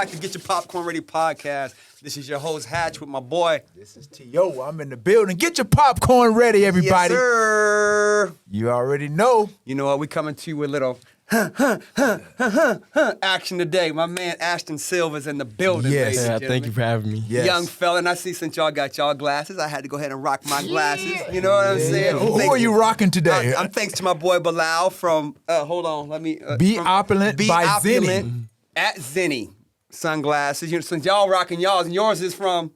back to Getcha Popcorn Ready podcast. This is your host, Hatch, with my boy. This is T.O. I'm in the building. Get your popcorn ready, everybody. Yes, sir. You already know. You know what? We coming to you with a little action today. My man, Ashton Sylve, is in the building, Yes. ladies and Yeah, thank you for having me. Yes. Young fella, and I see since y'all got y'all glasses, I had to go ahead and rock my glasses. You know what I'm saying? Who are you rocking today? I'm thanks to my boy Bilal from, hold on, let me. Be Opulent Be by Opulent Zenny. at Zenny sunglasses. You know, since y'all rocking y'all's, and yours is from,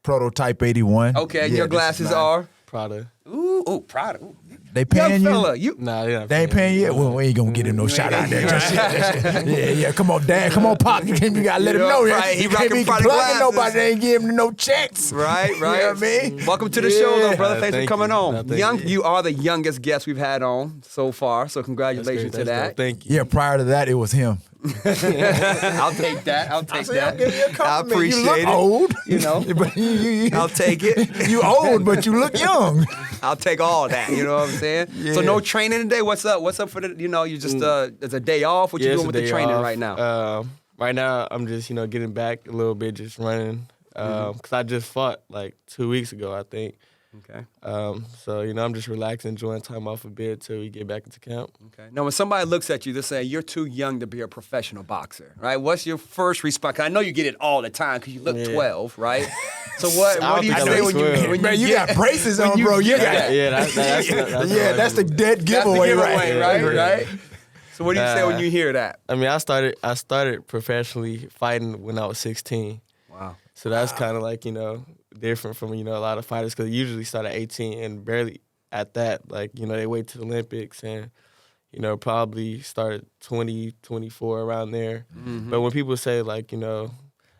Prototype 81. okay, Yeah, your this glasses is mine. are, Prada. ooh, Prada. Ooh. They paying Young you? fella, you. Nah, They ain't paying you? Well, we ain't gonna get him no shout out there. Just shit. Yeah. Come on, Dad. Come on, Pop. You gotta let him know. Right, he You can't rocking be Prada plugging glasses. nobody. They ain't giving him no checks. Right. You know what I mean? Welcome to the show, though, brother. Thanks for thank coming you. on. No, thank Young, you. you are the youngest guest we've had on so far, so congratulations to that. Thank you. Yeah, prior to that, it was him. I'll take that. I'll take that. I'm giving you a I compliment. appreciate You look it. old. You know, But I'll take it. You old, but you look young. I'll take all that. You know what I'm saying? Yeah. So no training today. What's up? What's up for the? You know, you just it's a day off. What you it's doing a with the day training off. right now? Right now, I'm just, getting back a little bit, just running. Because I just fought like 2 weeks ago, I think. Okay. So, I'm just relaxing, enjoying time off a bit till we get back into camp. Okay. Now, when somebody looks at you, they're saying you're too young to be a professional boxer, right? What's your first response? 'Cause I know you get it all the time because you look 12, right? So what do you think I say look when you 12. when Man, you got braces on, bro. You got that's the dead giveaway, right? So what do you say when you hear that? I mean, I started professionally fighting when I was 16. Wow. So that's kind of like, different from, a lot of fighters because they usually start at 18 and barely at that. Like, they wait to the Olympics and, probably start at 20, 24 around there. Mm-hmm. But when people say, like, I'm young,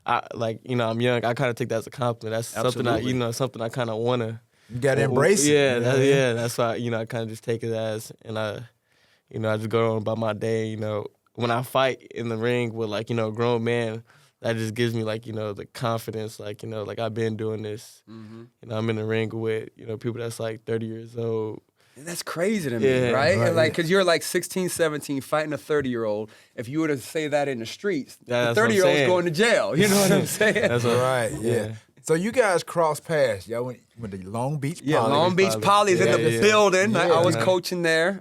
I kind of take that as a compliment. That's Absolutely. something I kind of want to. You got to embrace it. Yeah, that's why, I kind of just take it as, and I just go on about my day, When I fight in the ring with, like, a grown man, that just gives me, like, the confidence, like, like I've been doing this. Mm-hmm. I'm in the ring with, people that's like 30 years old. That's crazy to me, right? Right, Like, because you're like 16, 17, fighting a 30-year-old. If you were to say that in the streets, Yeah, the that's what I'm 30-year-old's saying. going to jail. You know what I'm saying? That's what, Right, yeah. So you guys cross paths. Y'all went to Long Beach Poly. Yeah, Long Beach Poly's in the Yeah. building. Yeah. I was coaching there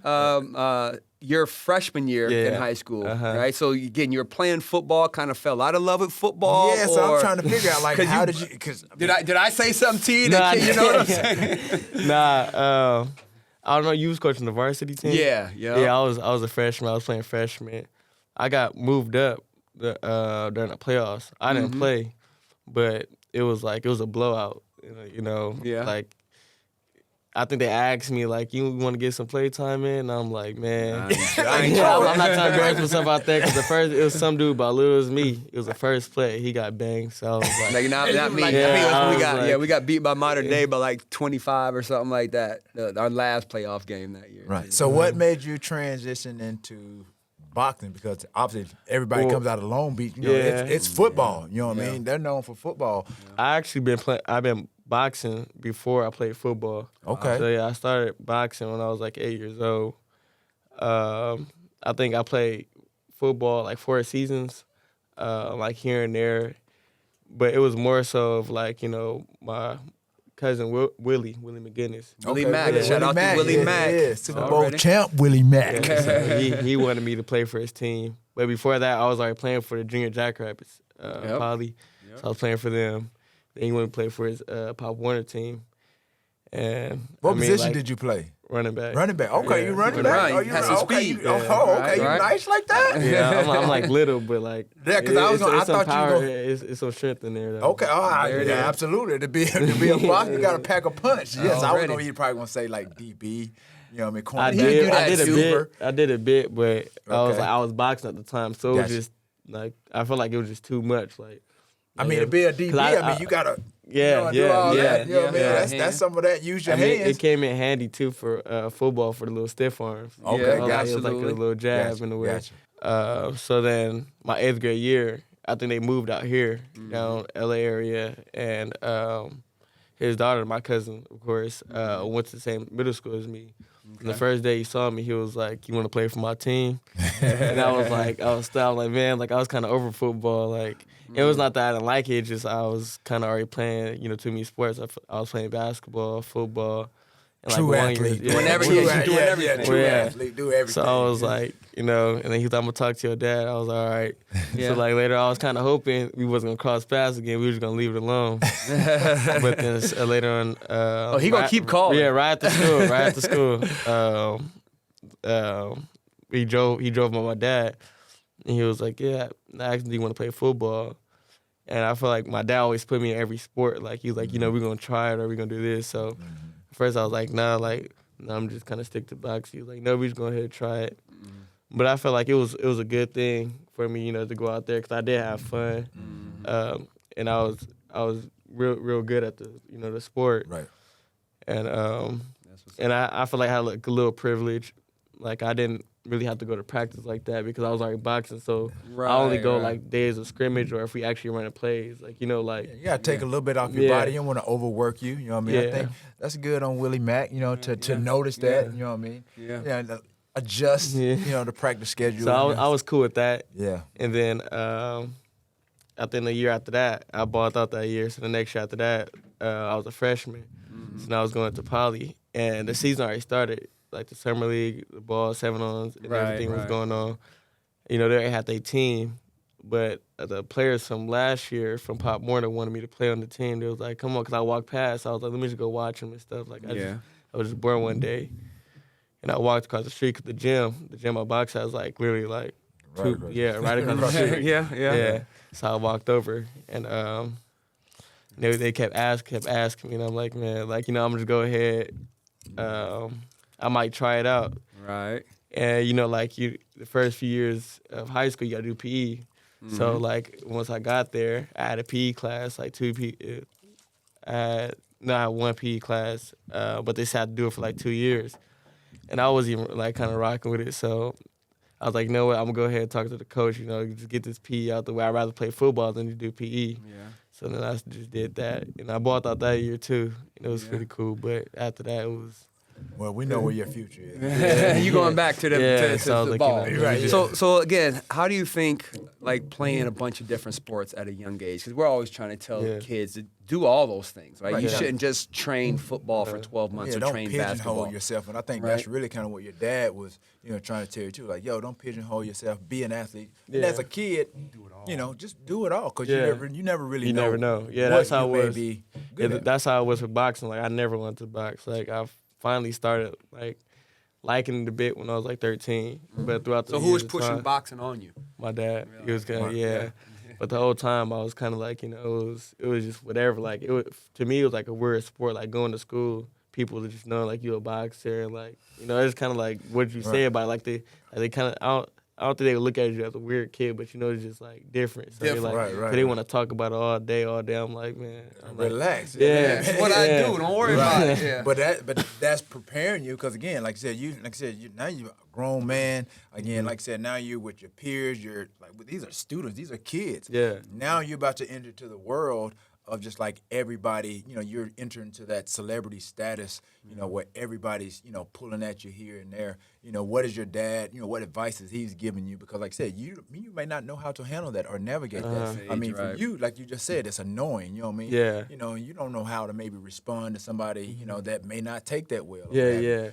your freshman year in high school, right? So again, you were playing football, kind of fell out of love with football. Yeah, so or- I'm trying to figure out, like, how did you... Cause, Did I say something to you? Nah, You know what I'm saying? Nah, I don't know. You was coaching the varsity team. Yeah. Yeah, I was a freshman. I was playing freshman. I got moved up during the playoffs. I didn't play, but it was a blowout. Yeah. Like I think they asked me like, "You want to get some play time in?" And I'm like, "Man, I'm not trying to embarrass myself out there because it was some dude about little as me. It was the first play. He got banged, so I was like, Like not me. Like, I think that's I when we was got like- we got beat by Modern Day by like 25 or something like that. Our last playoff game that year. right. So what made you transition into boxing? Because obviously everybody comes out of Long Beach. It's football. You know what I mean? They're known for football. I actually I've been boxing before I played football. Okay. So yeah, I started boxing when I was like 8 years old. I think I played football like 4 seasons, like here and there. But it was more so of like, my cousin Willie McGinnis. Willie Mack. Yeah, Shout out to Willie Mack. Yeah, Super Bowl Already. champ Willie Mack. Yeah, so he wanted me to play for his team. But before that, I was already playing for the Junior Jackrabbits, Poly. So I was playing for them. Then he wanted to play for his Pop Warner team. And What position did you play? Running back. Running back. Okay, Yeah. you running Right. back. Oh, You had some okay, speed. You, okay, you Right. nice like that? Yeah, I'm like little, but like Yeah, 'cause I was gonna- I it's some thought you power, gonna- it's some strength in there though. Okay, all right, There it yeah, is. absolutely. To be a boxer, you got to pack a punch. Yes, I was Already. gonna. You probably gonna say like DB. You know what I mean? I Cornerback. do did, that I did a too. bit. I did a bit, but Okay. I was boxing at the time, so it Gotcha. was just like I felt like it was just too much. Like I mean, to be a DB, 'Cause I mean, you gotta do all yeah. that. You know what I mean? Yeah. That's some of that. Use your I mean, hands. it came in handy too for football for the little stiff arms. Okay, It was like- gotcha. It was like a little jab Gotcha, in the way. gotcha. So then my 8th grade year, I think they moved out here down LA area, and his daughter, my cousin, of course, went to the same middle school as me. And the first day he saw me, he was like, "You want to play for my team?" And I was like, man, like I was kind of over football. Like it was not that I didn't like it, just I was kind of already playing, too many sports. I was playing basketball, football. And True like athlete. Doing everything. True athlete. Do everything. So I was like, and then he was like, "I'm gonna talk to your dad." I was all right. Yeah. So like later, I was kind of hoping we wasn't gonna cross paths again. We were just gonna leave it alone. But then later on, he gonna keep calling. Yeah, right after school. He drove by my dad, and he was like, "Yeah, I actually want to play football." And I feel like my dad always put me in every sport. Like he was like, we're gonna try it or we're gonna do this. So first I was like, nah, I'm just kind of stick to boxing. He was like, no, we just go ahead and try it. But I felt like it was a good thing for me, to go out there because I did have fun, and I was real good at the the sport. Right. And I feel like I had like a little privilege, like I didn't really have to go to practice like that because I was already boxing. So I only go like days of scrimmage or if we actually run plays, like you gotta take a little bit off your body. You don't want to overwork you. You know what I mean? I think that's good on Willie Mack. To notice that. You know what I mean? Yeah. Adjust. The practice schedule. So I was cool with that. Yeah. And then I think the year after that, I balled out that year. So the next year after that, I was a freshman. So now I was going to poly, and the season already started. Like the summer league, the ball, 7-ons, and everything was going on. They had their team, but the players from last year from Pop Warner wanted me to play on the team. They was like, "Come on," because I walked past. I was like, "Let me just go watch them and stuff." Like I was just bored one day, and I walked across the street to the gym I box at was like literally like right across the street. Yeah. So I walked over, and they kept asking me, and I'm like, man, like I'm gonna just go ahead. I might try it out. Right. And the first few years of high school, you gotta do PE. So like once I got there, I had a PE class, like 2 PE. I had 1 PE class, but they said I had to do it for like 2 years, and I was even like kind of rocking with it. So I was like, you know what, I'm gonna go ahead and talk to the coach. Just get this PE out the way. I'd rather play football than to do PE. Yeah. So then I just did that, and I bought out that year too. It was pretty cool, but after that it was. Well, we know where your future is. You going back to the ball. Right. So again, how do you think like playing a bunch of different sports at a young age? Because we're always trying to tell kids to do all those things, right? You shouldn't just train football for 12 months or train basketball. Don't pigeonhole yourself, and I think that's really kind of what your dad was, trying to tell you too. Like, yo, don't pigeonhole yourself. Be an athlete. And as a kid, just do it all because you never really know. You never know. Yeah, that's how it was. That's how it was with boxing. Like I never wanted to box. Like I finally started like liking it a bit when I was like 13. But throughout the So who was pushing boxing on you? My dad. He was kind of But the whole time I was kind of like it was just whatever. Like to me it was like a weird sport. Like going to school, people would just know like you a boxer and like it's kind of like what you say about it. Like they kind of I don't think they would look at you as a weird kid, but it's just like different. So they want to talk about it all day. I'm like, man, relax. That's what I do. Don't worry about it. Yeah. But that's preparing you because again, like I said, now you're a grown man. Again, like I said, now you're with your peers. You're like these are students. These are kids. Yeah. Now you're about to enter to the world of just like everybody, you're entering to that celebrity status, where everybody's, pulling at you here and there. What is your dad, what advice is he's giving you? Because like I said, you may not know how to handle that or navigate that. I mean, for you, like you just said, it's annoying, you know what I mean? Yeah. You don't know how to maybe respond to somebody, that may not take that well. Yeah.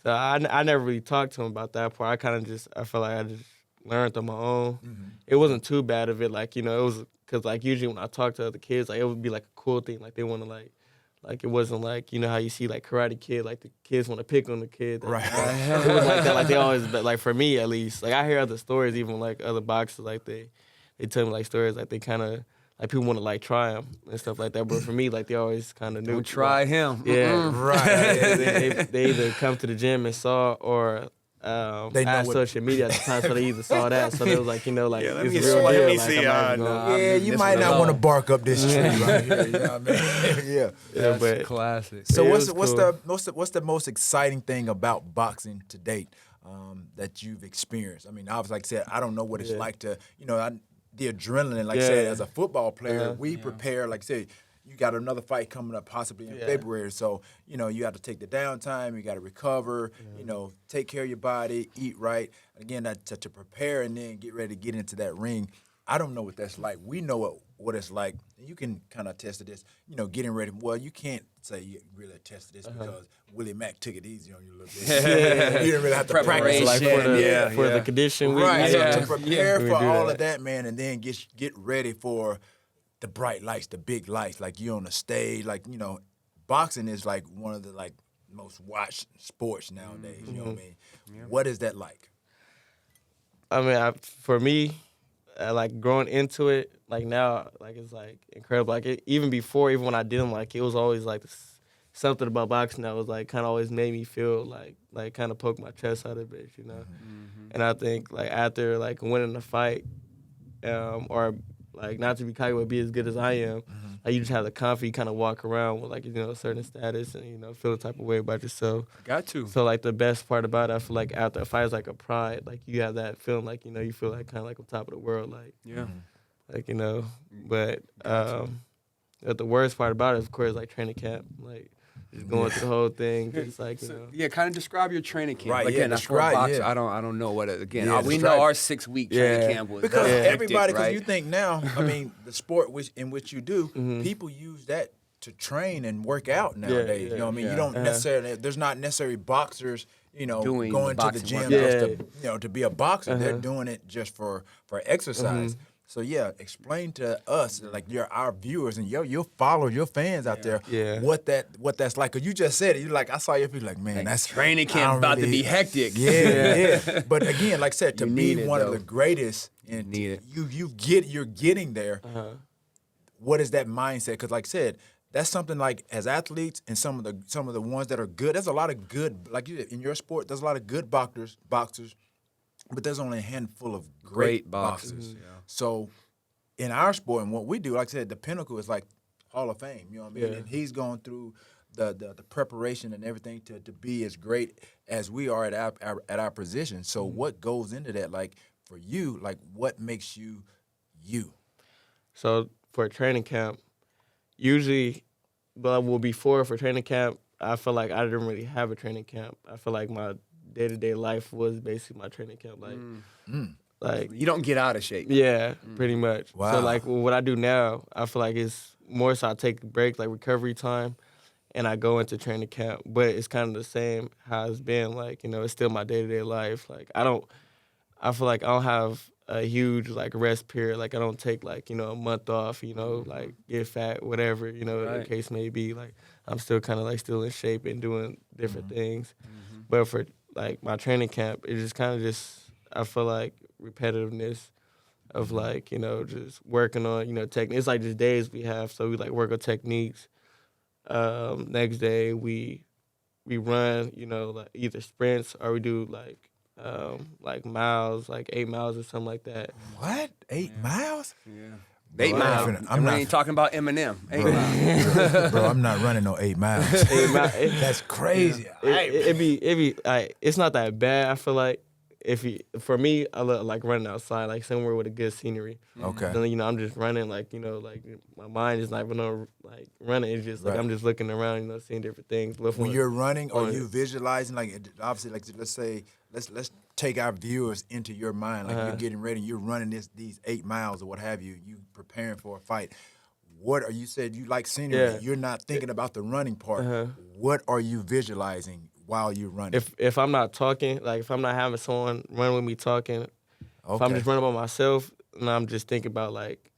So I never really talked to him about that part. I felt like I just learned on my own. It wasn't too bad of it. Like, it was, because like usually when I talk to other kids, like it would be like a cool thing. Like they want to like it wasn't like, how you see like Karate Kid, like the kids want to pick on the kid. Right. It was like that. Like they always, but like for me at least, like I hear other stories, even like other boxers, like they tell me like stories, like they kind of, like people want to like try them and stuff like that. But for me, like they always kind of knew. Don't try him. Yeah. Right. They either come to the gym and saw or they had social media at the time, so they either saw that. So they was like, like it's real deal. Let me like, see. You might not want to bark up this tree right here. You know what I mean? Yeah, but classic. So what's the most exciting thing about boxing to date that you've experienced? I mean, obviously, like I said, I don't know what it's like to, the adrenaline. Like I said, as a football player, we prepare. Like I said, you got another fight coming up possibly in February. So, you know, you have to take the downtime. You got to recover, you know, take care of your body, eat right. Again, to prepare and then get ready to get into that ring. I don't know what that's like. We know what it's like. You can kind of attest to this, you know, getting ready. Well, you can't say you really attest to this because Willie Mack took it easy on you a little bit. You didn't really have to practice like for the condition. Right, so to prepare for all of that, man, and then get ready for the bright lights, the big lights, like you on the stage. Like, you know, boxing is like one of the like most watched sports nowadays. You know what I mean? Yeah. What is that like? I mean, for me, like growing into it, like now, like it's like incredible. Like even before, even when I didn't like it, it was always like something about boxing that was like kind of always made me feel like kind of poke my chest out a bit, you know. Mm-hmm. And I think like after like winning the fight, or like not to be cocky, but be as good as I am, like you just have the confidence, you kind of walk around with like, you know, a certain status and, you know, feel the type of way about yourself. Got to. So like the best part about it, I feel like after a fight is like a pride, like you have that feeling like, you know, you feel like kind of like on top of the world, like like, you know. But the worst part about it, of course, like training camp, like just going through the whole thing, just like, you know. Yeah, kind of describe your training camp. Right, again, that's for a boxer. I don't know what it, again. We know our 6-week training camp was because everybody, right? Because you think now, I mean, the sport in which you do, people use that to train and work out nowadays. You know what I mean? You don't necessarily. There's not necessarily boxers, you know, going to the gym just to, you know, to be a boxer. They're doing it just for exercise. So yeah, explain to us, like our viewers and your followers, your fans out there, what that's like. Cause you just said it. You like, I saw your people like, man, that's training camp about to be hectic. Yeah. But again, like I said, to be one of the greatest, and you're getting there. What is that mindset? Cause like I said, that's something like as athletes and some of the ones that are good. There's a lot of good, like you in your sport. There's a lot of good boxers. But there's only a handful of great boxers. Yeah. So in our sport and what we do, like I said, the pinnacle is like Hall of Fame. You know what I mean? And he's going through the preparation and everything to be as great as we are at our position. So what goes into that? Like for you, like what makes you you? So for training camp, usually, before for training camp, I feel like I didn't really have a training camp. I feel like my day-to-day life was basically my training camp. Like you don't get out of shape. Yeah, pretty much. Wow. So like what I do now, I feel like it's more so I take a break, like recovery time, and I go into training camp. But it's kind of the same how it's been. Like, you know, it's still my day-to-day life. Like I feel like I don't have a huge like rest period. Like I don't take like, you know, a month off, you know, like get fat, whatever, you know, the case may be. Like I'm still kind of like still in shape and doing different things. But for like my training camp, it just kind of I feel like repetitiveness of like, you know, just working on, you know, technique. It's like just days we have, so we like work on techniques. Next day we run, you know, like either sprints or we do like miles, like 8 miles or something like that. What? 8 miles? Yeah. 8 miles. I'm not even talking about Eminem. 8 miles. Bro, I'm not running no 8 miles. That's crazy. It'd be like, it's not that bad. I feel like for me, I like running outside, like somewhere with a good scenery. Okay. Then, you know, I'm just running, like, you know, like my mind is not even on like running. It's just like I'm just looking around, you know, seeing different things. When you're running, are you visualizing, like, obviously, like, let's say, let's take our viewers into your mind, like you're getting ready, you're running these 8 miles or what have you, you preparing for a fight. What are you said you like scenery? You're not thinking about the running part. What are you visualizing while you're running? If I'm not talking, like if I'm not having someone run with me talking, if I'm just running by myself, and I'm just thinking about like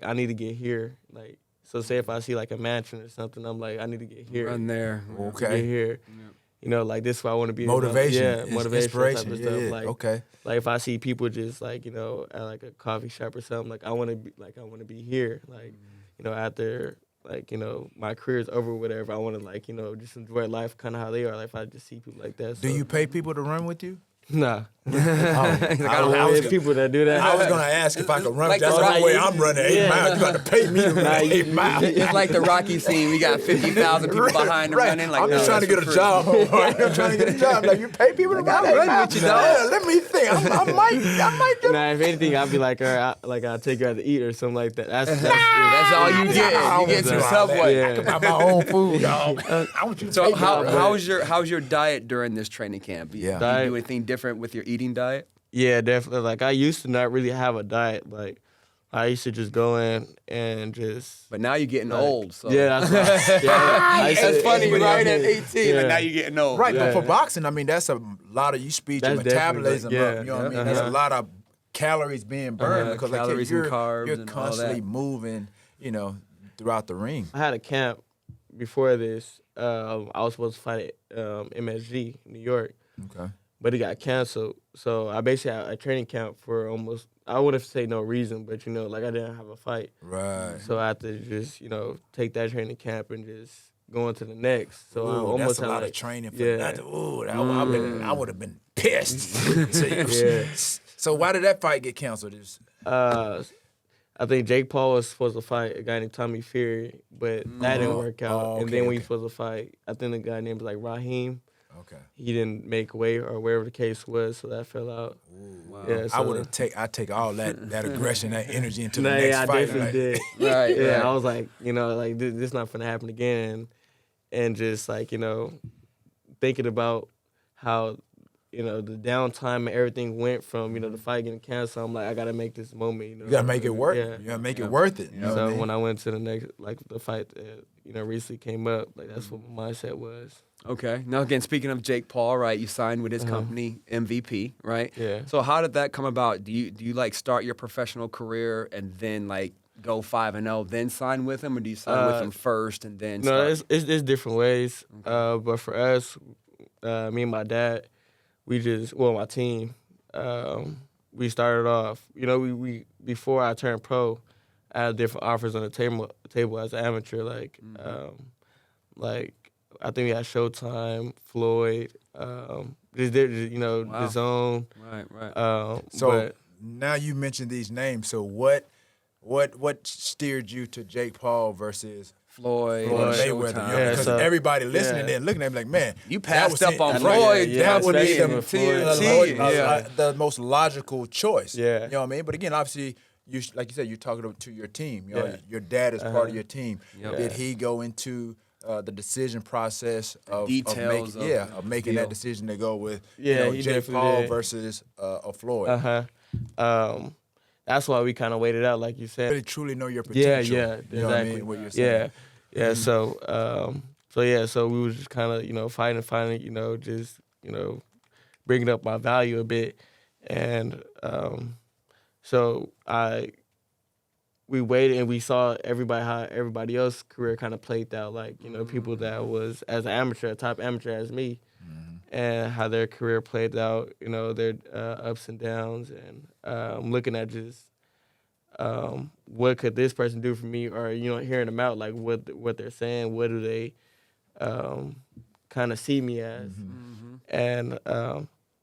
I need to get here. Like, so say if I see like a mansion or something, I'm like, I need to get here. Run there. Okay. Get here. Yeah. You know, like this is where I want to be. Motivation. Motivation. Inspiration. Type of stuff. Like, okay. Like if I see people just like, you know, at like a coffee shop or something, like I want to be here. Like, you know, after like, you know, my career's over or whatever, I want to like, you know, just enjoy life kind of how they are. Like if I just see people like that. Do you pay people to run with you? Nah. He's like, I don't know. There's people that do that. I was gonna ask if I could run. Like That's the the only way Rocky- I'm running 8 miles. You got to pay me to run 8 miles. It's like the Rocky scene. We got 50,000 people behind him running. Like, I'm just trying to get a job. I'm trying to get a job. Like, you pay people to run 8 miles? Yeah, let me think. I might do. Nah, if anything, I'd be like, all right, I'll take you out to eat or something like that. That's all you get. You get some Subway. Yeah. I can buy my own food, dog. I want you to So take how's your diet during this training camp? Yeah. Do you do anything different with your eating diet? Yeah, definitely. Like, I used to not really have a diet. Like, I used to just go in and just... But now you're getting old. So. Yeah, that's right. Yeah, That's funny, right? At 18, Yeah. like now you're getting old. Right, Yeah. but for boxing, I mean, that's a lot of, you speed your That's definitely, metabolism yeah. up. You know what I mean? That's a lot of calories being burned because like Calories and carbs you're and all constantly that. moving, throughout the ring. I had a camp before this. I was supposed to fight at MSG, New York. Okay. But it got canceled. So I basically had a training camp for almost, I wouldn't say no reason, but, like I didn't have a fight. Right. So I had to just, take that training camp and just go into the next. So I Ooh, almost that's a had, lot like, of training for yeah. nothing. Ooh, I would have been pissed. Yeah. So why did that fight get canceled? I think Jake Paul was supposed to fight a guy named Tommy Fury, but that didn't work out. Oh, and okay, then when he okay. was supposed to fight, I think the guy named like Raheem, Okay. he didn't make weight or wherever the case was, so that fell out. Wow. Yeah, I would have I take all that aggression, that energy into the Nah, next yeah, I fight. definitely Like, did. Right. Yeah, right. I was like, like this not gonna happen again, and just like thinking about how the downtime and everything went from the fight getting canceled. I'm like, I gotta make this moment. you gotta make it work. Yeah. You gotta make it worth it. You know what I So mean? when I went to the next, like the fight that recently came up, like that's what my mindset was. Okay. Now, again, speaking of Jake Paul, right? You signed with his company, MVP, right? Yeah. So how did that come about? Do you like start your professional career and then like go 5-0, then sign with him, or do you sign with him first and then? No, start? it's different ways. But for us, me and my dad, my team, we started off. We before I turned pro, I had different offers on the table as an amateur. Like I think we had Showtime, Floyd, The Zone. Right. So now you mentioned these names. So what steered you to Jake Paul versus Floyd Mayweather? Showtime. Yeah, Because so- everybody listening yeah. there looking at him like, man, You that passed was up it. on Right. Floyd. Yeah, That would be especially the with Floyd. TNT, the most logical choice. Yeah. You know what I mean? But again, obviously, like you said, you're talking to your team. Yeah. Your dad is part of your team. Yep. Did he go into the decision process of details of making deal. that decision to go with Yeah, he Jake definitely Paul did. versus a Floyd? That's why we kind of waited out, like you said. Really truly know your Yeah, potential. yeah, You know what I exactly. mean? What you're saying. Yeah. So we was just kind of fighting, just bringing up my value a bit, and so we waited and we saw how everybody else's career kind of played out, like people that was as an amateur, a top amateur as me, and how their career played out, their ups and downs, and looking at just. What could this person do for me, or hearing them out, like what they're saying, what do they kind of see me as, and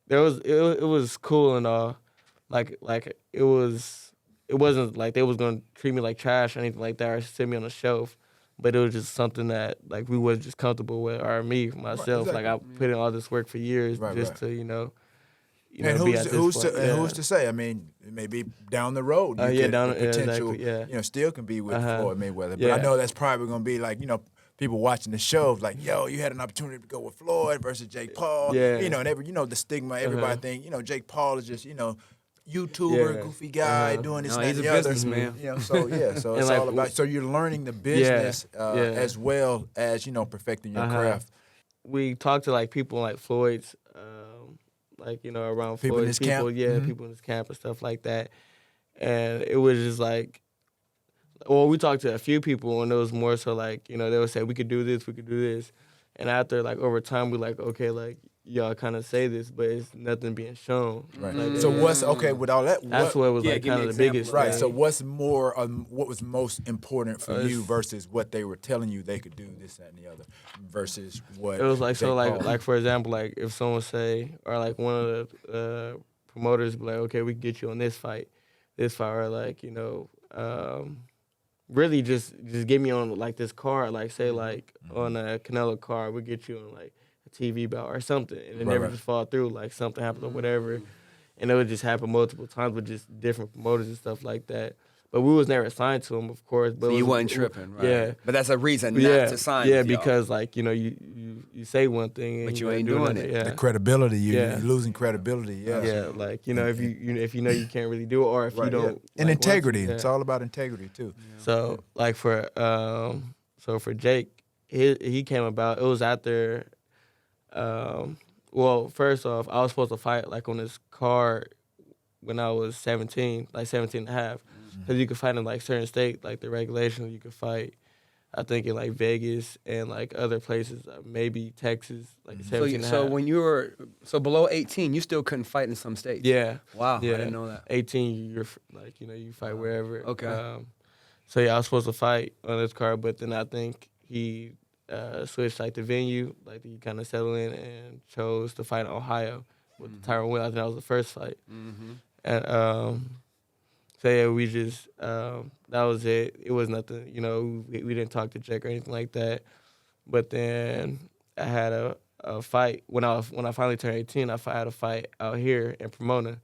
it was cool and all, like it wasn't like they was gonna treat me like trash or anything like that or sit me on a shelf, but it was just something that like we was just comfortable with, or me myself, exactly. like I put in all this work for years just to And be at this who's point. who's to say? I mean, maybe down the road, you could, down the yeah, potential, exactly, yeah. still can be with Floyd Mayweather. But Yeah. I know that's probably going to be like, people watching the show, like, yo, you had an opportunity to go with Floyd versus Jake Paul. Yeah. And the stigma, everybody think, Jake Paul is just, YouTuber, Yeah. goofy guy doing this No, and he's that a and the other. businessman. So it's like, all about. So you're learning the business Yeah. as well as perfecting your craft. We talked to like people like Floyd's, around People in Floyd's his camp? people in his camp and stuff like that, and it was just like, well, we talked to a few people and it was more so like they would say we could do this, And after like over time, we like, okay, like y'all kind of say this, but it's nothing being shown. Right. Like, So what's okay with all that? That's what was like give me kind of the examples. biggest. Right. thing. So what's more? What was most important for you It's- versus what they were telling you they could do this, that, and the other, versus what It was like Jake so Paul- like for example, like if someone say or like one of the promoters be like, okay, we can get you on this fight, or like really just get me on like this card, like say like on a Canelo card, we get you on like a TV bout or something, and it never just fall through, like something happened or whatever, and it would just happen multiple times with just different promoters and stuff like that. But we was never assigned to them, of course. But So it you was- wasn't tripping, right? Yeah. But that's a reason not Yeah, to sign. yeah, with y'all. because like you say one thing, and But you gotta ain't do doing another. it. Yeah. the credibility, you're Yeah. losing credibility. Yeah. Yeah, like if you know you can't really do it, or if Right, you don't. yeah. And like, want integrity. to, It's all about integrity too. So like for Jake, he came about. It was after. Well, first off, I was supposed to fight like on this card when I was 17, like 17 and a half. Because you could fight in like certain states, like the regulations, you could fight. I think in like Vegas and like other places, maybe Texas, like 17 and a So half. when you were below 18, you still couldn't fight in some states. Yeah. Wow. Yeah. I didn't know that. 18, you're like, you fight wherever. Okay. So yeah, I was supposed to fight on this card, but then I think he switched like the venue, like he kind of settled in and chose to fight in Ohio with Tyron Will. I think that was the first fight. Mm-hmm. And so yeah, we just that was it. It was nothing, we didn't talk to Jake or anything like that. But then I had a fight when I finally turned 18. I had a fight out here in Pomona,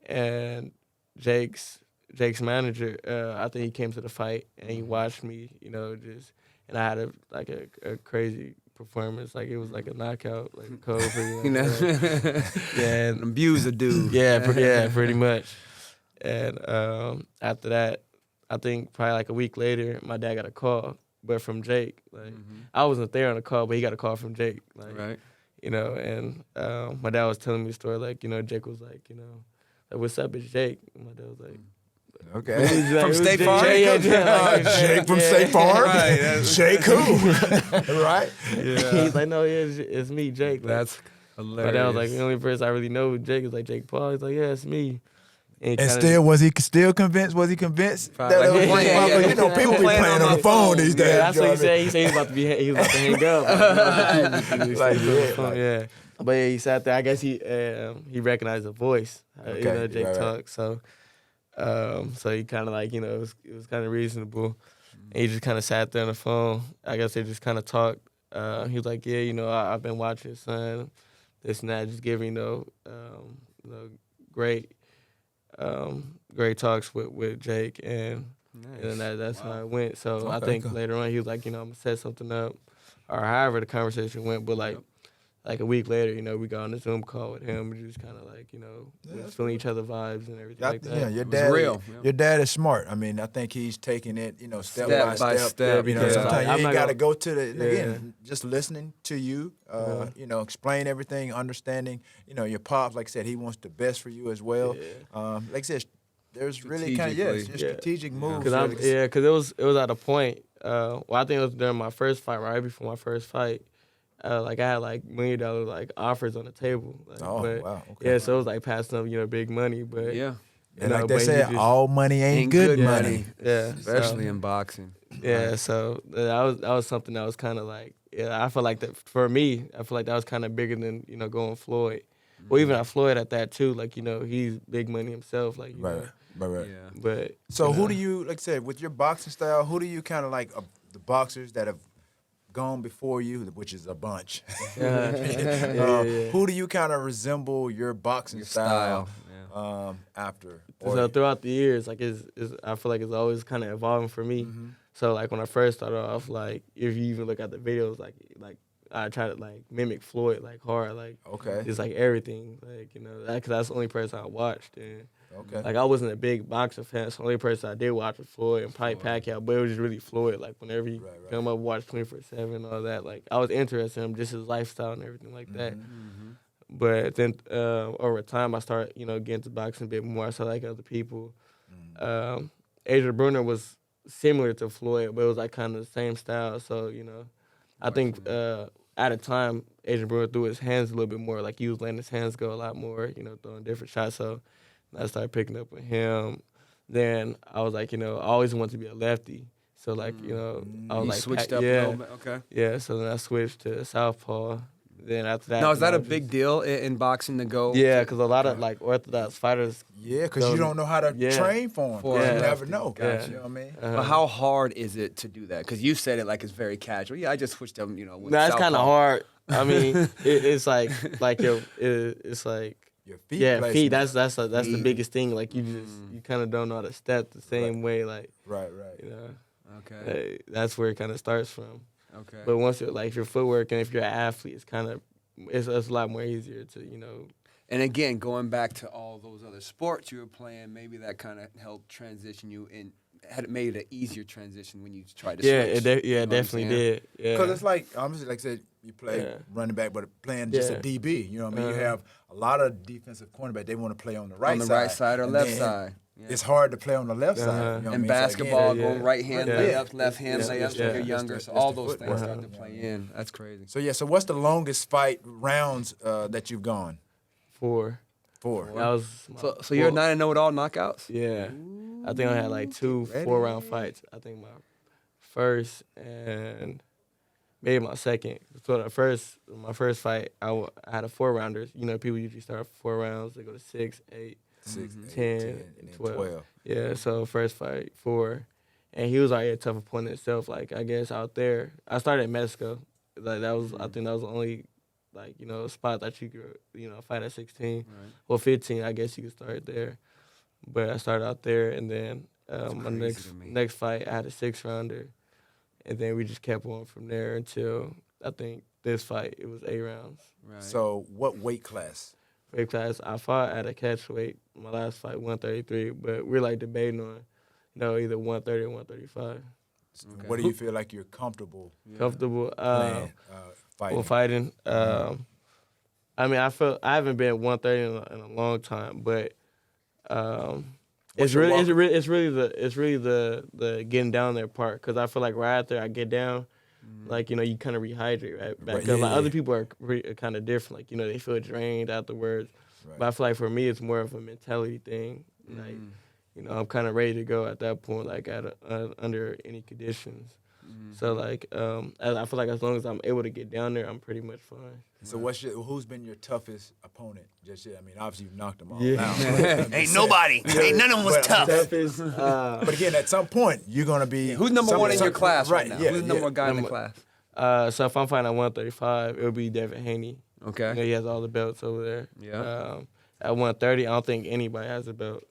and Jake's manager, I think he came to the fight and he watched me, and I had a crazy performance. Like it was like a knockout, like a code pretty much. Yeah, and Abuse a dude. yeah, pretty much. And after that, I think probably like a week later, my dad got a call, but from Jake. Like I wasn't there on the call, but he got a call from Jake. Like, Right. And my dad was telling me a story. Like Jake was like, like, what's up, it's Jake. And my dad was like. Okay. From State Farm? Jake from State Farm? Right. Jake who? Right? Yeah. He's like, no, it's me, Jake. Like, That's my hilarious. dad was like, the only person I really know Jake is like Jake Paul. He's like, yeah, it's me. And still, was he still convinced? Was he convinced? Probably. That it was Yeah, playing? yeah, People be playing playing on on the phone these days. Yeah, that's you know what he I mean? said. He said he was about to hang up. Like, yeah, Yeah. But yeah, he sat there. I guess he recognized the voice. Okay, Jake right. talks. So he kind of like it was kind of reasonable. And he just kind of sat there on the phone. I guess they just kind of talked. He was like, yeah, I've been watching your son, this and that, just giving great talks with Jake, and then that's how it went. So I think later on he was like, I'm gonna set something up, or however the conversation went. But like a week later, we got on a Zoom call with him. We just kind of like, was feeling each other vibes and everything like that. Yeah, your was dad. real. Your dad is smart. I mean, I think he's taking it, step by step. because Sometimes I'm you not ain't got to gonna- go to the again. Just listening to you, explain everything, understanding. Your pops, like I said, he wants the best for you as well. Yeah. Like I said, there's really kind of it's a strategic move. Because it was at a point. I think it was during my first fight, right before my first fight. I had like $1 million like offers on the table. Like, wow. Okay. Yeah, so it was like passing up, big money, but Yeah. And like they but he said, just- all money ain't good money. Yeah, Especially so, in boxing. yeah. So that was something that was kind of like I feel like that for me. I feel like that was kind of bigger than going Floyd. Well, even at Floyd at that too. Like he's big money himself. Like Right. Yeah. But So who do you, like I said, with your boxing style, who do you kind of like the boxers that have gone before you, which is a bunch? Who do you kind of resemble your boxing style after? So throughout the years, like I feel like it's always kind of evolving for me. So like when I first started off, like if you even look at the videos, like I try to like mimic Floyd like hard, like Okay. just like everything, like because that's the only person I watched, and Okay. like I wasn't a big boxing fan. So the only person I did watch was Floyd and probably Pacquiao, but it was just really Floyd. Like whenever he come up, watch 24/7, all that. Like I was interested in him, just his lifestyle and everything like that. But then over time, I started getting into boxing a bit more. I started like other people. Adrian Bruner was similar to Floyd, but it was like kind of the same style. So, I think at a time, Adrian Brewer threw his hands a little bit more. Like, he was letting his hands go a lot more, throwing different shots. So I started picking up with him. Then I was like, I always wanted to be a lefty. So, like, I was you like, switched up a little bit? Okay. Yeah, so then I switched to southpaw. Then after that. Now, is that a big deal in boxing to go? Yeah, because a lot of, like, orthodox fighters. Yeah, because you don't know how to train for them. Yeah. You never know. Gotcha. You know what I mean? But how hard is it to do that? Because you said it like it's very casual. Yeah, I just switched them, with It's kind of southpaw. hard. I mean, it's like it's like Your feet. feet. placement. That's the biggest thing. Like you kind of don't know how to step the same way. Like Right. Okay. that's where it kind of starts from. Okay. But once you're like your footwork and if you're an athlete, it's a lot more easier to And again, going back to all those other sports you were playing, maybe that kind of helped transition you and had made it an easier transition when you tried to switch. it You know what I'm definitely saying? did. Yeah. Because it's like, obviously, like I said, you play Yeah. running back, but playing just a Yeah. DB. You know what I mean? You have a lot of defensive cornerback. They want to play on the right On side. the right side or And left then side. Yeah. It's hard to play on the left side. You know what I And mean? So basketball, again, going right hand Yeah. layups, left hand Yeah. layups Yeah. when you're It's younger. the- So it's all the those footwork. things start to play in. That's crazy. So what's the longest fight rounds that you've gone? 4. For? That was my So you're 9-0 with all knockouts? Yeah. I think I had like 2 4-round fights. I think my first and maybe my second. So my first fight, I had a 4-rounder. People usually start 4 rounds. They go to 6, 8, 6, 10, 10, and 12. 12. Yeah, so first fight, 4. And he was already a tough opponent himself. Like, I guess out there, I started in Mexico. Like, I think that was the only, spot that you could, fight at 16. Right. Well, 15, I guess you could start there. But I started out there, and then my crazy to me. next fight, I had a 6-rounder. And then we just kept on from there until, I think, this fight, it was 8 rounds. Right. So what weight class? Weight class, I fought at a catch weight. My last fight, 133. But we're, debating on, either 130 or 135. Okay. What do you feel like you're comfortable Comfortable. playing, fighting? Fighting. I mean, I haven't been 130 in a long time, but it's your really the getting down there part, because I feel like right after I get down, you kind of rehydrate right back Right, up. yeah, Like yeah. other people are kind of different, they feel drained afterwards. Right. But I feel like for me, it's more of a mentality thing. Like, I'm kind of ready to go at that point, like under any conditions. So I feel like as long as I'm able to get down there, I'm pretty much fine. So who's been your toughest opponent just yet? I mean, obviously you've knocked them all Yeah. out. Ain't nobody. Ain't none of them was But- tough. Toughest, But again, at some point, you're going to be... Who's number one in your class right now? Yeah, Who's the number one guy in the class? so if I'm fighting at 135, it would be Devin Haney. Okay. He has all the belts over there. Yeah. At 130, I don't think anybody has a belt.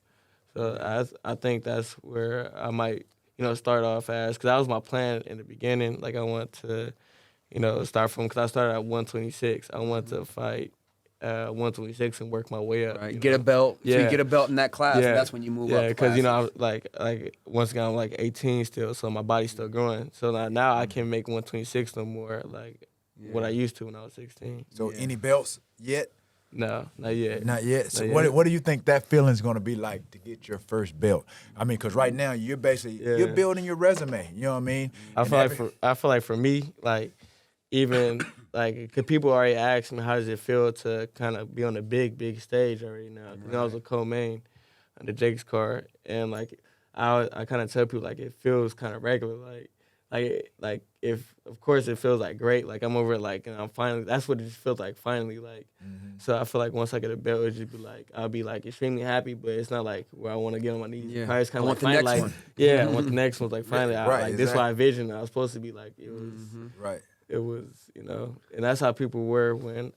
So I think that's where I might, start off as, because that was my plan in the beginning. Like, I want to, start from, because I started at 126. I want to fight 126 and work my way up. Right. Get a belt. So Yeah. you get a belt in that class, Yeah. and that's when you move up. Yeah, because classes. I'm like once again I'm 18 still, so my body's still growing. So now I can't make 126 no more like what I used to when I was 16. So any belts yet? No, not yet. Not yet. So Not yet. what do you think that feeling's going to be like to get your first belt? I mean, because right now you're basically you're building your resume. You know what I mean? I feel like for me, like even like, cause people already ask me how does it feel to kind of be on the big stage already now. Cause I was a co-main on the Jake's card, and like I kind of tell people like it feels kind of regular, like if of course it feels like great, like I'm over it, like, and I'm finally, that's what it just feels like finally, like. So I feel like once I get a belt, it'll just be like I'll be like extremely happy, but it's not like where I want to get on my knees. Yeah. Probably it's kind I of want like the finally, next like, one. yeah, I want the next one. Like finally, Right, this is what I exactly. envisioned. I was supposed to be like it was. Right. It was, and that's how people were when,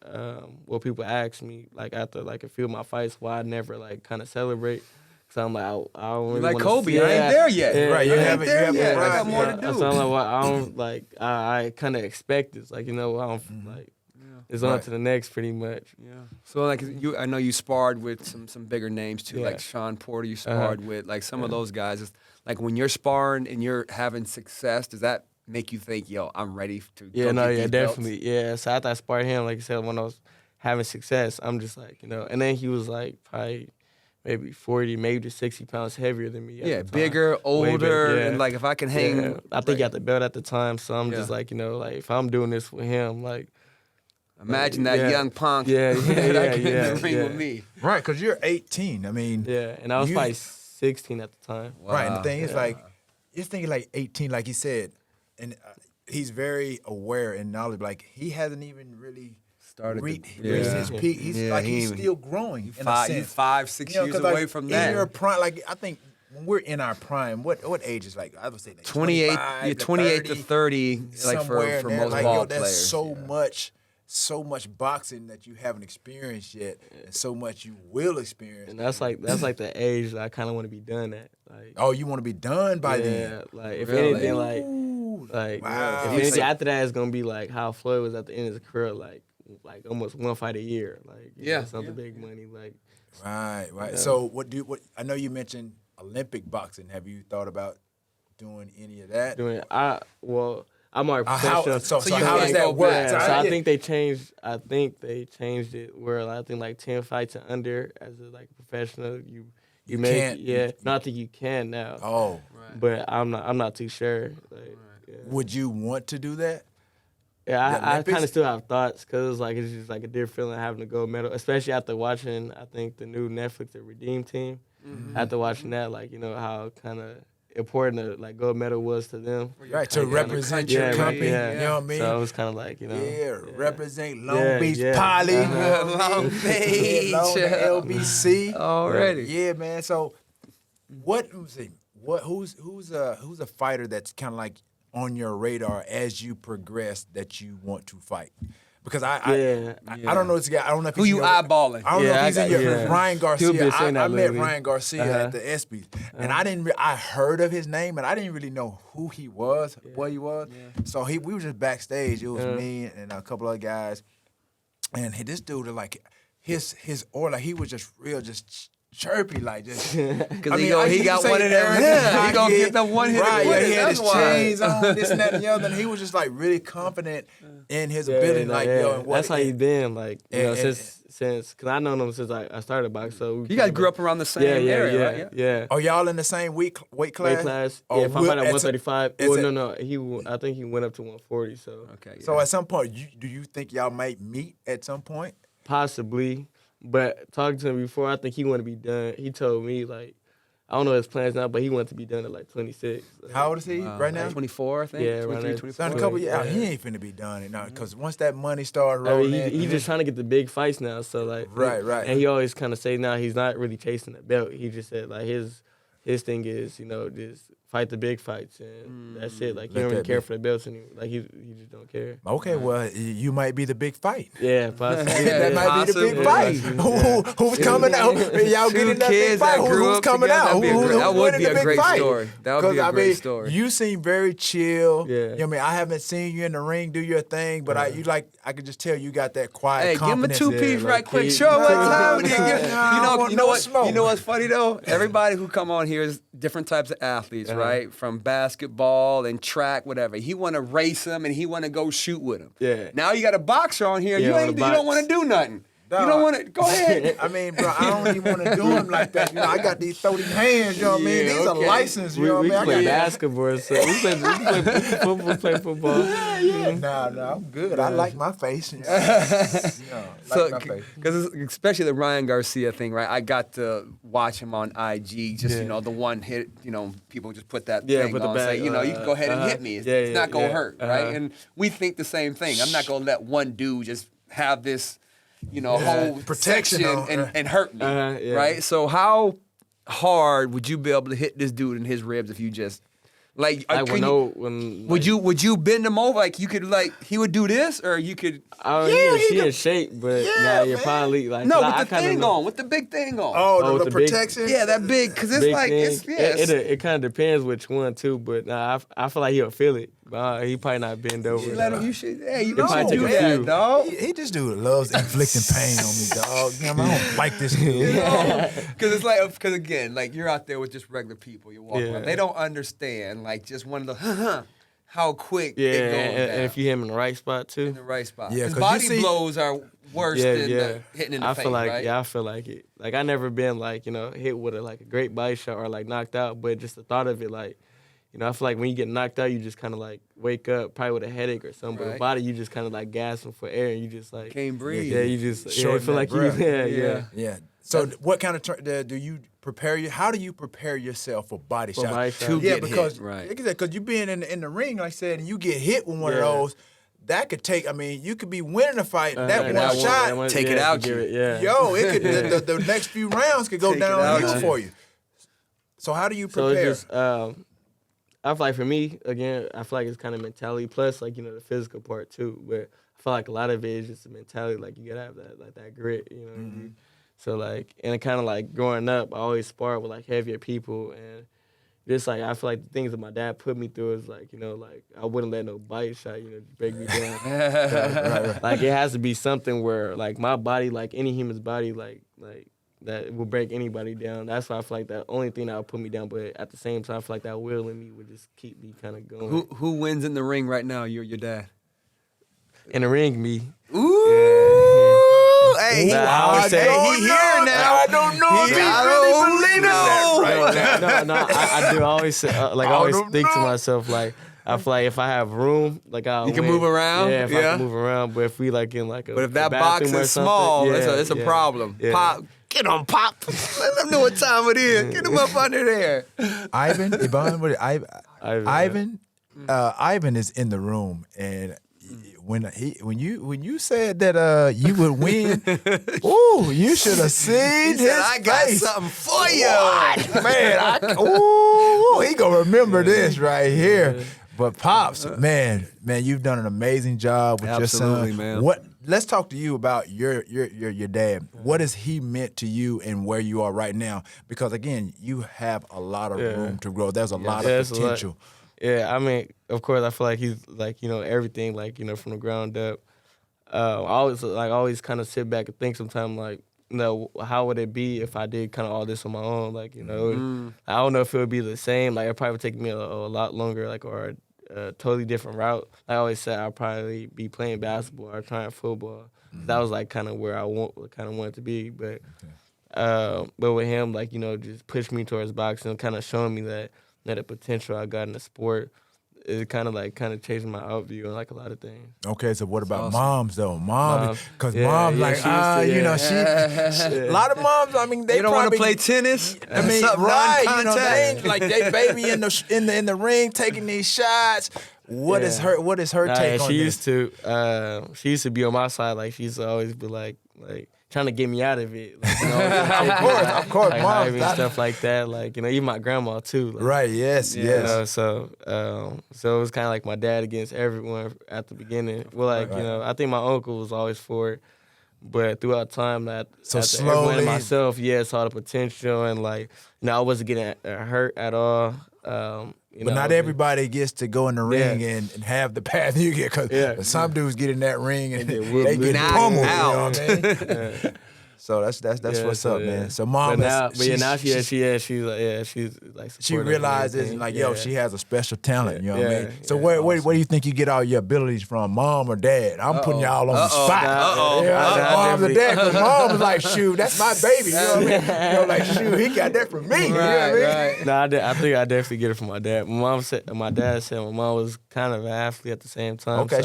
people asked me, like, after, like, a few of my fights, why I never, like, kind of celebrate. Because I'm like, I don't really like wanna Kobe, see, I ain't there yet. Yeah, Right, you I ain't haven't- there you haven't yet. I got arrived more yet. to do. So I'm like, well, I don't, like, I kind of expect this. Like, I don't, like, it's on Right. to the next, pretty much. Yeah. So like I know you sparred with some bigger names too, Yeah. like Sean Porter. You sparred with like some of those guys. It's like when you're sparring and you're having success, does that make you think, yo, I'm ready to? Yeah, go no, get yeah, these belts? definitely. Yeah, so after I sparred him, like I said, when I was having success, I'm just like, and then he was like probably maybe 40, maybe to 60 pounds heavier than me. Yeah, bigger, older, and like if I can hang. Yeah. I think he had the belt at the time, so I'm just like, like if I'm doing this with him, like. Imagine that young punk that in the ring with me. Right, because you're 18. I mean. Yeah, and I was probably 16 at the time. Wow. Right, and the thing is, like, you're thinking like 18, like he said, and he's very aware and knowledgeable. Like, he hasn't even really reached his peak. He's still growing in a sense. He's 5, 6 years away from that. In your prime, like, I think when we're in our prime, what age is like? I would say like 28 to 30, like for most like, ball there's players. So much boxing that you haven't experienced yet, and so much you will experience. And that's like the age that I kind of want to be done at. Like, oh, you want to be done by then? Yeah, like if anything, like wow. If anything after that is gonna be like how Floyd was at the end of his career, like almost one fight a year, like something big money, like. Right. So what I know you mentioned Olympic boxing. Have you thought about doing any of that? I'm already professional. So how does that work? Yeah, so I think they changed. It where I think like 10 fights and under as a professional, you make can't. No, I think you can now. Oh, right. But I'm not too sure. Would you want to do that? Yeah, I kind of still have thoughts because it's just like a different feeling having a gold medal, especially after watching I think the new Netflix The Redeem Team. Mm-hmm. After watching that, how kind of important the gold medal was to them. Right, to represent your company, you know what I mean? So it was kind of represent Long Beach Poly, Long Beach, LBC. Already. Yeah, man. So who's a fighter that's kind of like on your radar as you progress that you want to fight? Because I don't know this guy. I don't know if who you eyeballing. I don't know if he's in your Ryan Garcia. I met Ryan Garcia at the ESPYs, and I heard of his name, and I didn't really know who he was, what he was. Yeah. So we were just backstage. It was me and a couple other guys, and this dude his aura, he was just real, just chirpy, just. Because he got one of them. Yeah, he gonna get the one hit. Right, he had his chains on, this and that and the other, and he was just really confident in his ability. That's how he been, since because I known him since I started boxing. So you guys grew up around the same area, right? Yeah. Are y'all in the same weight class? Weight class. Yeah, if I fight at 135. No. I think he went up to 140. So okay. Yeah. So at some point, do you think y'all might meet at some point? Possibly. But talking to him before, I think he wanted to be done. He told me, I don't know his plans now, but he wanted to be done at 26. How old is he right now? 24, I think. Yeah, 23, 24. So in a couple years, he ain't finna be done now because once that money starts rolling in. He's just trying to get the big fights now. So right. And he always kind of say now he's not really chasing the belt. He just said his thing is just fight the big fights and that's it. He don't really care for the belts anymore. He just don't care. Okay, well you might be the big fight. Yeah, possibly. That might be the big fight. Who's coming out? Y'all getting that big fight? Who's coming out? That would be a great story. That would be a great story. You seem very chill. Yeah. You know what I mean? I haven't seen you in the ring do your thing, but I could just tell you got that quiet confidence. Hey, give him a 2-piece right quick. Show him what time. You know what's funny though? Everybody who come on here is different types of athletes, right? From basketball and track, whatever. He want to race him and he want to go shoot with him. Yeah. Now you got a boxer on here. You don't want to do nothing. No. You don't want to. Go ahead. I mean, bro, I don't even want to do him like that. I got these 30 hands. You know what I mean? These are licensed. You know what I mean? We play basketball. So we play football. Nah, I'm good. I like my face. Because especially the Ryan Garcia thing, right? I got to watch him on IG. Just the one hit. People just put that thing on. Say, you can go ahead and hit me. It's not gonna hurt, right? And we think the same thing. I'm not gonna let one dude just have this. Whole protection and hurt me, right? So how hard would you be able to hit this dude in his ribs if you just would you bend him over you could he would do this or you could? He in shape, but you're probably with the big thing on. Oh, the protection. That big because it's it kind of depends which one too, but I feel like he'll feel it. He probably not bend over. You should. Yeah, you probably do that, dog. He just loves inflicting pain on me, dog. I don't like this dude. Because because again, you're out there with just regular people. You walk around. They don't understand. Just one of the how quick it goes down. And if you hit him in the right spot too. In the right spot. Yeah, because body blows are worse than the hitting in the face, right? Yeah, I feel like it. Like I never been like, hit with a great body shot or like knocked out, but just the thought of it, like, I feel like when you get knocked out, you just kind of like wake up probably with a headache or something. But the body, you just kind of like gasping for air and you just like can't breathe. Yeah, you just feel like breath. Yeah. So what kind of do you prepare you? How do you prepare yourself for body shots? To get because hit, right? Like I said, because you being in the ring, like I said, and you get hit with one of those. That could take. I mean, you could be winning a fight. That one shot take it out you. Yo, it could. the next few rounds could go downhill for you. So how do you prepare? So I feel like for me, again, I feel like it's kind of mentality plus like the physical part too. But I feel like a lot of it is just the mentality. Like you gotta have that grit. So like, and it kind of like growing up, I always sparred with like heavier people and. Just like I feel like the things that my dad put me through is like like I wouldn't let no bite shot break me down. Right. Like it has to be something where like my body, like any human's body, like that will break anybody down. That's why I feel like the only thing that would put me down. But at the same time, I feel like that will in me would just keep me kind of going. Who wins in the ring right now? Your dad. In the ring, me. Ooh. Hey, he here now. I don't know if he really believe that right now. No, I do always say, I always think to myself like I feel like if I have room, like you can move around. Yeah, if I can move around. But if we like in like a but if that box is small, it's a problem. Yeah. Pop, get on, Pop. Let them know what time it is. Get him up under there. Ivan is in the room and. When you said that you would win, ooh, you should have seen his face. I got something for you, man. He gonna remember this right here. But Pops, man, you've done an amazing job with your son. Man. Let's talk to you about your dad. What has he meant to you and where you are right now? Because again, you have a lot of room to grow. There's a lot of potential. Yeah, I mean, of course, I feel like he's like everything like from the ground up. I always kind of sit back and think sometimes like how would it be if I did kind of all this on my own? Like I don't know if it would be the same. Like it probably would take me a lot longer, like or a totally different route. Like I always said, I'd probably be playing basketball or trying football. That was like kind of where I wanted to be. But with him, like just pushed me towards boxing, kind of showing me that the potential I got in the sport, it kind of changed my outview on like a lot of things. Okay, so what about moms though? Moms, because she a lot of moms. I mean, they don't want to play tennis. I mean, right? They ain't like they baby in the ring taking these shots. What is her take on she this? She used to be on my side. Like she used to always be like trying to get me out of it. Like, of course, like, mom, stuff like that. Like even my grandma too. Like, right? Yes. So it was kind of like my dad against everyone at the beginning. Well, I think my uncle was always for it, but throughout time, slowly everyone myself, saw the potential and I wasn't getting hurt at all. But not everybody gets to go in the ring and have the path you get, because some dudes get in that ring and they get pummeled. Out. You know what I mean? So that's what's up, man. So mom, she's like she realizes she has a special talent. You know what I mean? So where do you think you get all your abilities from, mom or dad? I'm putting y'all on the spot. Mom or dad, because mom was like, shoot, that's my baby. You know what I mean? Like, shoot, he got that from me. You know what I mean? No, I think I definitely get it from my dad. My dad said my mom was kind of an athlete at the same time. Okay,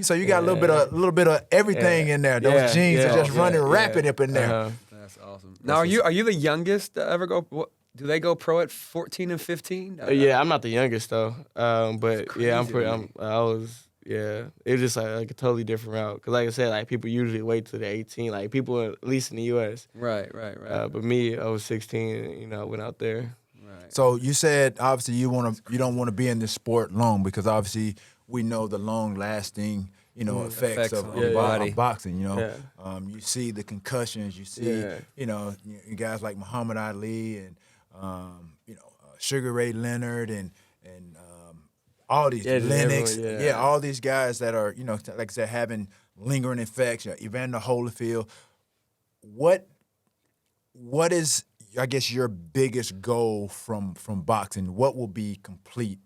so you got a little bit of everything in there. Those genes are just running rapid up in there. That's awesome. Now, are you the youngest to ever go? Do they go pro at 14 and 15? Yeah, I'm not the youngest though. But yeah, I was. Yeah, it was just like a totally different route. Cause like I said, like people usually wait till they're 18. Like people, at least in the U.S. Right. But me, I was 16. I went out there. Right. So you said obviously you don't want to be in this sport long, because obviously we know the long lasting effects of boxing. You see the concussions. You see guys like Muhammad Ali and Sugar Ray Leonard and all these Lennox, all these guys that are like I said, having lingering effects. Evander Holyfield. What is, I guess, your biggest goal from boxing? What will be complete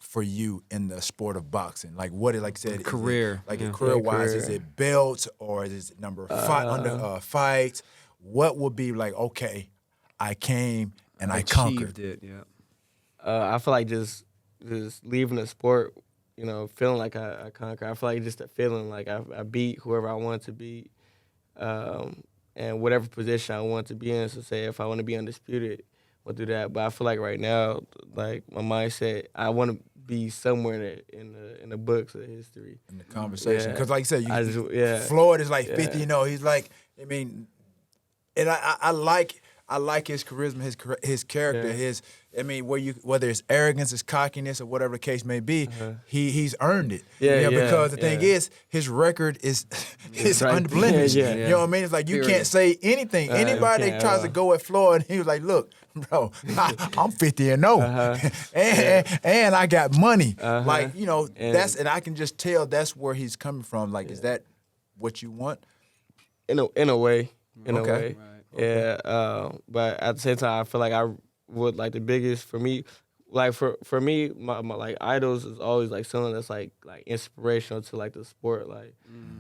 for you in the sport of boxing? Like what it, like I said, career. Career-wise, is it belts or is it number of fights? What would be like, okay, I came and I conquered it, yeah. I feel like just leaving the sport, you know, feeling like I conquered. I feel like just a feeling like I beat whoever I want to beat, and whatever position I want to be in. So say if I want to be undisputed, I'll do that. But I feel like right now, like my mindset, I want to be somewhere in the books of history. In the conversation. Because like I said, Floyd is like 50, he's like, I mean, and I like his charisma, his character, whether it's arrogance, it's cockiness, or whatever the case may be, he's earned it. Because the thing is, his record is unblemished. You know what I mean? It's like you can't say anything. Anybody that tries to go at Floyd, he was like, look, bro, I'm 50-0, and I got money. Like, and I can just tell that's where he's coming from. Like, is that what you want? In a way. In a way. Right. Yeah, but at the same time, I feel like I would like the biggest for me, like for me, my like idols is always like someone that's like inspirational to like the sport, like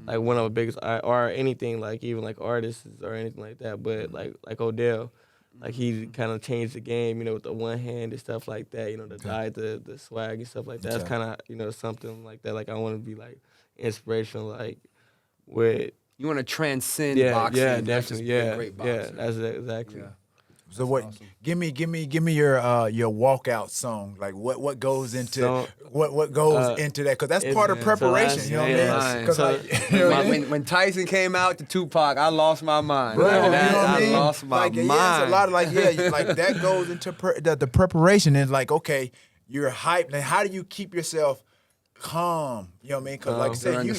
one of the biggest or anything, like even like artists or anything like that. But like Odell, like he kind of changed the game, with the one hand and stuff like that. The diet, the swag and stuff like that. That's kind of something like that. Like I want to be like inspirational, like with. You want to transcend boxing. Yeah, definitely. Yeah, great boxer. Yeah, that's exactly. Yeah. So what? Awesome. Give me your walkout song. Like what goes into what goes into that? Because that's part of preparation. You know what I mean? Because when Tyson came out to Tupac, I lost my mind. Bro, I lost my mind. Yeah, it's a lot of like that goes into the preparation. And like, okay, you're hyped. And how do you keep yourself calm? You know what I mean? Because like I said, you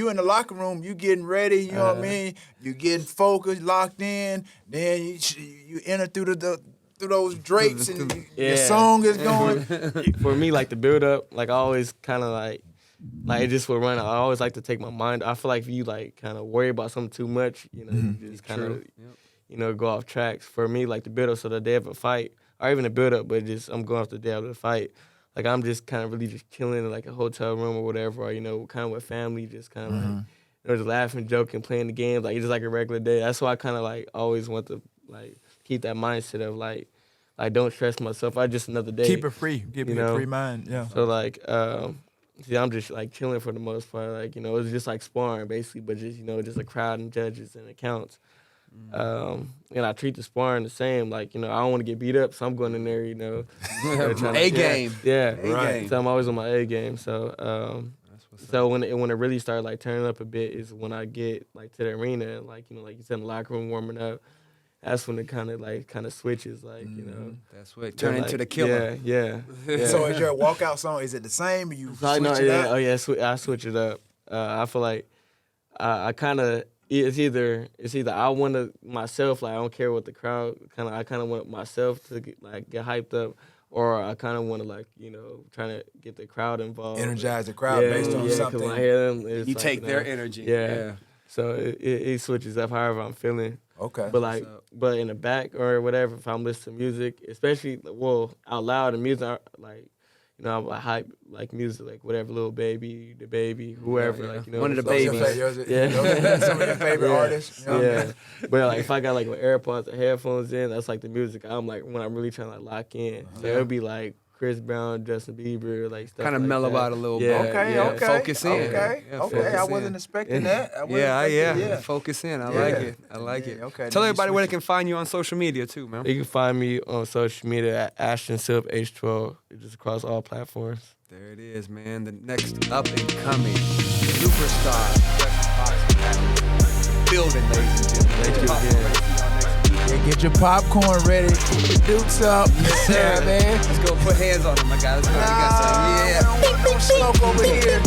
in the locker room, you getting ready. You know what I mean? You getting focused, locked in. Then you enter through those drapes, and your song is going. For me, like the build up, like I always kind of like it just will run. I always like to take my mind. I feel like if you like kind of worry about something too much, you just kind of go off tracks. For me, like the build up, so the day of a fight, or even the build up, but just I'm going off the day of the fight. Like I'm just kind of really just chilling in like a hotel room or whatever, or kind of with family, just kind of like just laughing, joking, playing the games, like just like a regular day. That's why I kind of like always want to like keep that mindset of like don't stress myself. I just another day. Keep it free. Give me a free mind. Yeah. So like, I'm just like chilling for the most part. Like it's just like sparring basically, but just just a crowd and judges and accounts. And I treat the sparring the same. Like, I don't want to get beat up, so I'm going in there, A game. Yeah, right. So I'm always on my A game. So, when it really started like turning up a bit is when I get like to the arena and like you said in the locker room warming up. That's when it kind of switches, like That's what turn into the killer. Yeah. So is your walkout song? Is it the same? Or you switch it up? Oh yeah, I switch it up. I feel like I kind of. It's either I want to myself, like I don't care what the crowd I kind of want myself to get hyped up, or I kind of want to like trying to get the crowd involved, energize the crowd based on something. Cause I hear them, you take their energy. Yeah. So it switches up however I'm feeling. Okay. But in the back or whatever, if I'm listening to music, especially out loud, the music like. I'm hype like music, like whatever, Lil Baby, The Baby, whoever, like one of the babies. Some of your favorite artists. But like if I got like with AirPods or headphones in, that's like the music I'm like when I'm really trying to like lock in. So it'll be like Chris Brown, Justin Bieber, like stuff. Kind of like mellow that. out a little bit. Okay. Focus in. Okay. I wasn't expecting that. Focus in. I like it. Okay. Tell everybody where they can find you on social media too, man. You can find me on social media at Ashton Sylve H12, just across all platforms. There it is, man. The next up and coming superstar, building, ladies and gentlemen. Thank you again. Get your popcorn ready. Keep your dukes up. Yes, sir. Man. Let's go put hands on them, my guy. Let's go. We got some. We don't want no smoke over here.